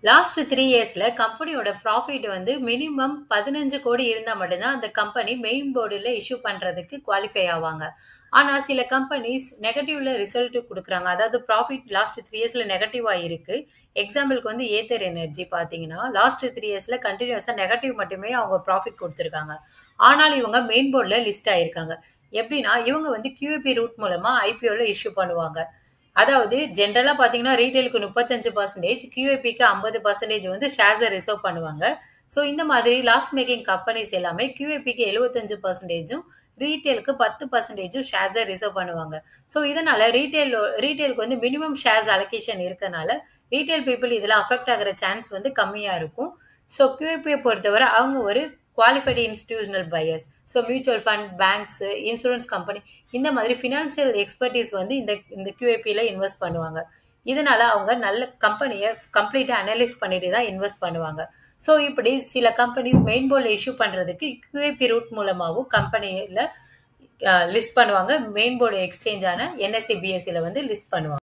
Last 3 இயர்ஸ்ல கம்பெனியோட profit வந்து மினிமம் 15 கோடி இருந்தா மட்டும் தான் அந்த கம்பெனி மெயின் போர்டுல இஷ்யூ பண்றதுக்கு குவாலிஃபை ஆவாங்க. ஆனா சில கம்பெனிஸ் நெகட்டிவ்ல ரிசல்ட் குடுக்குறாங்க. அதாவது ப்ராஃபிட் லாஸ்ட் 3 இயர்ஸ்ல நெகட்டிவா இருக்கு. எக்ஸாம்பிள்க்கு வந்து ஏத்தர் எனர்ஜி பார்த்தீங்கன்னா, லாஸ்ட் 3 இயர்ஸ்ல கன்டினியூஸா நெகட்டிவ் மட்டுமே அவங்க ப்ராஃபிட் குடுத்துருக்காங்க. ஆனாலும் இவங்க மெயின் போர்ட்ல லிஸ்ட் ஆயிருக்காங்க. எப்படின்னா, இவங்க வந்து QAP ரூட் மூலமா ஐபிஓல இஷ்யூ பண்ணுவாங்க. அதாவது ஜென்ரலா பார்த்தீங்கன்னா, ரீட்டெயிலுக்கு 35% QAPக்கு 50% வந்து ஷேர்ஸ ரிசர்வ் பண்ணுவாங்க. ஸோ இந்த மாதிரி லாஸ் மேக்கிங் கம்பெனிஸ் எல்லாமே QAPக்கு 75%ம் ரீட்டெயிலுக்கு 10%ம் ஷேர்ஸ ரிசர்வ் பண்ணுவாங்க. ஸோ இதனால ரீட்டெயிலுக்கு வந்து மினிமம் ஷேர்ஸ் அலோகேஷன் இருக்கனால, ரீட்டெயில் பீப்பிள் இதெல்லாம் அஃபெக்ட் ஆகுற சான்ஸ் வந்து கம்மியா இருக்கும். ஸோ QAPய பொறுத்தவரை அவங்க ஒரு qualified institutional buyers. So mutual fund, banks, insurance company இந்த மாதிரி ஃபினான்சியல் எக்ஸ்பர்டீஸ் வந்து இந்த QAPல இன்வெஸ்ட் பண்ணுவாங்க. இதனால அவங்க நல்ல கம்பெனிய கம்ப்ளீட்டா அனலைஸ் பண்ணிட்டு தான் இன்வெஸ்ட் பண்ணுவாங்க. ஸோ இப்படி சில கம்பெனிஸ் மெயின் போர்ட்ல இஷ்யூ பண்றதுக்கு QAP ரூட் மூலமாவும் கம்பெனில லிஸ்ட் பண்ணுவாங்க. மெயின் போர்டு எக்ஸ்சேஞ்சான NSE, BSEல வந்து லிஸ்ட் பண்ணுவாங்க.